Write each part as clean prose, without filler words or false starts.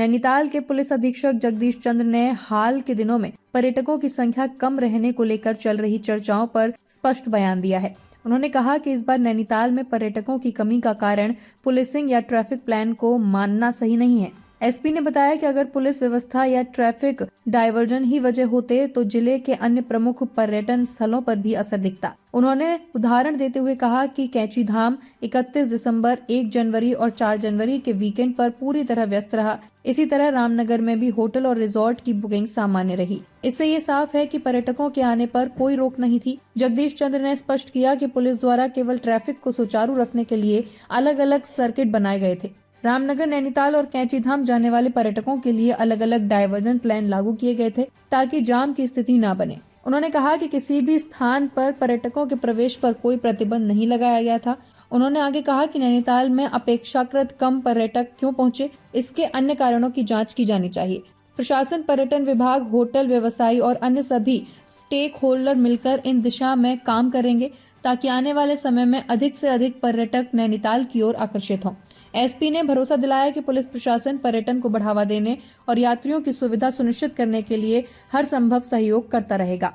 नैनीताल के पुलिस अधीक्षक जगदीश चंद्र ने हाल के दिनों में पर्यटकों की संख्या कम रहने को लेकर चल रही चर्चाओं पर स्पष्ट बयान दिया है। उन्होंने कहा कि इस बार नैनीताल में पर्यटकों की कमी का कारण पुलिसिंग या ट्रैफिक प्लान को मानना सही नहीं है। एसपी ने बताया कि अगर पुलिस व्यवस्था या ट्रैफिक डायवर्जन ही वजह होते तो जिले के अन्य प्रमुख पर्यटन स्थलों पर भी असर दिखता। उन्होंने उदाहरण देते हुए कहा कि कैंची धाम 31 दिसंबर, 1 जनवरी और 4 जनवरी के वीकेंड पर पूरी तरह व्यस्त रहा। इसी तरह रामनगर में भी होटल और रिजॉर्ट की बुकिंग सामान्य रही। इससे ये साफ है कि पर्यटकों के आने पर कोई रोक नहीं थी। जगदीश चंद्र ने स्पष्ट किया कि पुलिस द्वारा केवल ट्रैफिक को सुचारू रखने के लिए अलग अलग सर्किट बनाए गए थे। रामनगर, नैनीताल और कैंची धाम जाने वाले पर्यटकों के लिए अलग अलग डायवर्जन प्लान लागू किए गए थे ताकि जाम की स्थिति न बने। उन्होंने कहा कि किसी भी स्थान पर पर्यटकों के प्रवेश पर कोई प्रतिबंध नहीं लगाया गया था। उन्होंने आगे कहा कि नैनीताल में अपेक्षाकृत कम पर्यटक क्यों पहुंचे, इसके अन्य कारणों की जांच की जानी चाहिए। प्रशासन, पर्यटन विभाग, होटल व्यवसायी और अन्य सभी स्टेक होल्डर मिलकर इन दिशा में काम करेंगे ताकि आने वाले समय में अधिक से अधिक पर्यटक नैनीताल की ओर आकर्षित हों। एसपी ने भरोसा दिलाया कि पुलिस प्रशासन पर्यटन को बढ़ावा देने और यात्रियों की सुविधा सुनिश्चित करने के लिए हर संभव सहयोग करता रहेगा।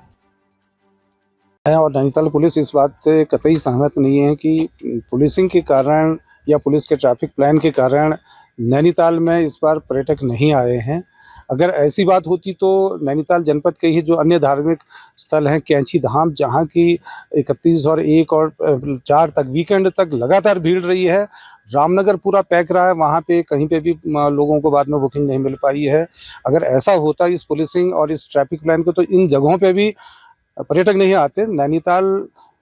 और नैनीताल पुलिस इस बात से कतई सहमत नहीं है कि पुलिसिंग के कारण या पुलिस के ट्रैफिक प्लान के कारण नैनीताल में इस बार पर्यटक नहीं आए हैं। अगर ऐसी बात होती तो नैनीताल जनपद के ही जो अन्य धार्मिक स्थल हैं, कैंची धाम, जहां की 31 और 1 और 4 तक वीकेंड तक लगातार भीड़ रही है। रामनगर पूरा पैक रहा है, वहां पे कहीं पे भी लोगों को बाद में बुकिंग नहीं मिल पाई है। अगर ऐसा होता इस पुलिसिंग और इस ट्रैफिक प्लान को, तो इन जगहों पे भी पर्यटक नहीं आते। नैनीताल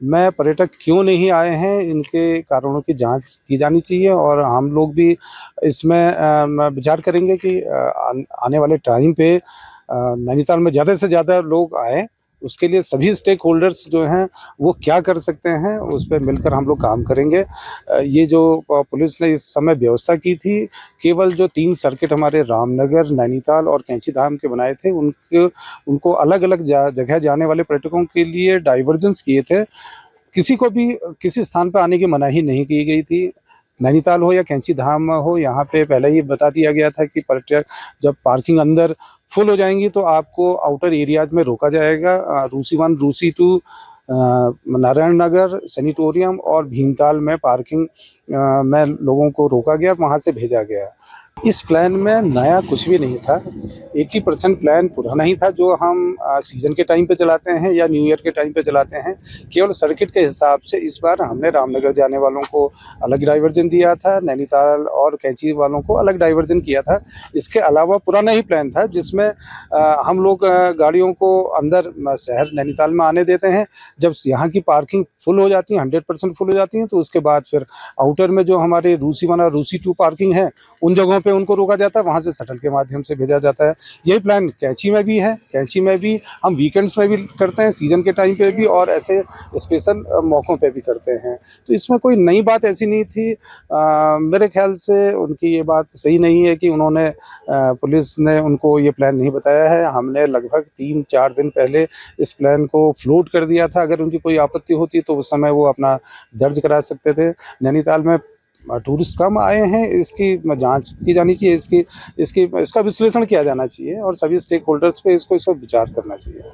में पर्यटक क्यों नहीं आए हैं, इनके कारणों की जांच की जानी चाहिए और हम लोग भी इसमें विचार करेंगे कि आने वाले टाइम पे नैनीताल में ज़्यादा से ज़्यादा लोग आए। उसके लिए सभी स्टेक होल्डर्स जो हैं वो क्या कर सकते हैं, उस पर मिलकर हम लोग काम करेंगे। ये जो पुलिस ने इस समय व्यवस्था की थी, केवल जो 3 सर्किट हमारे रामनगर, नैनीताल और कैंची धाम के बनाए थे, उनको अलग अलग जगह जाने वाले पर्यटकों के लिए डाइवर्जेंस किए थे। किसी को भी किसी स्थान पर आने की मनाही नहीं की गई थी। नैनीताल हो या कैंची धाम हो, यहाँ पे पहले ही बता दिया गया था कि पर्यटक जब पार्किंग अंदर फुल हो जाएंगी तो आपको आउटर एरियाज में रोका जाएगा। रूसी 1, रूसी 2, नारायण नगर, सैनिटोरियम और भीमताल में पार्किंग में लोगों को रोका गया, वहाँ से भेजा गया। इस प्लान में नया कुछ भी नहीं था। 80% प्लान पुराना ही था जो हम सीजन के टाइम पे चलाते हैं या न्यू ईयर के टाइम पे चलाते हैं। केवल सर्किट के हिसाब से इस बार हमने रामनगर जाने वालों को अलग डाइवर्जन दिया था, नैनीताल और कैंची वालों को अलग डाइवर्जन किया था। इसके अलावा पुराना ही प्लान था जिसमें हम लोग गाड़ियों को अंदर शहर नैनीताल में आने देते हैं। जब यहाँ की पार्किंग फुल हो जाती है, 100% फुल हो जाती है, तो उसके बाद फिर आउटर में जो हमारे रूसी 1 और रूसी 2 पार्किंग है, उन जगहों पे उनको रोका जाता है, वहाँ से शटल के माध्यम से भेजा जाता है। यही प्लान कैंची में भी है। कैंची में भी हम वीकेंड्स में भी करते हैं, सीजन के टाइम पे भी, और ऐसे स्पेशल मौक़ों पे भी करते हैं। तो इसमें कोई नई बात ऐसी नहीं थी। मेरे ख्याल से उनकी ये बात सही नहीं है कि उन्होंने पुलिस ने उनको ये प्लान नहीं बताया है। हमने लगभग 3-4 दिन पहले इस प्लान को फ्लोट कर दिया था। अगर उनकी कोई आपत्ति होती तो उस समय वो अपना दर्ज करा सकते थे। नैनीताल में टूरिस्ट कम आए हैं, इसकी जांच की जानी चाहिए, इसका विश्लेषण किया जाना चाहिए और सभी स्टेक होल्डर्स पे इसको विचार करना चाहिए।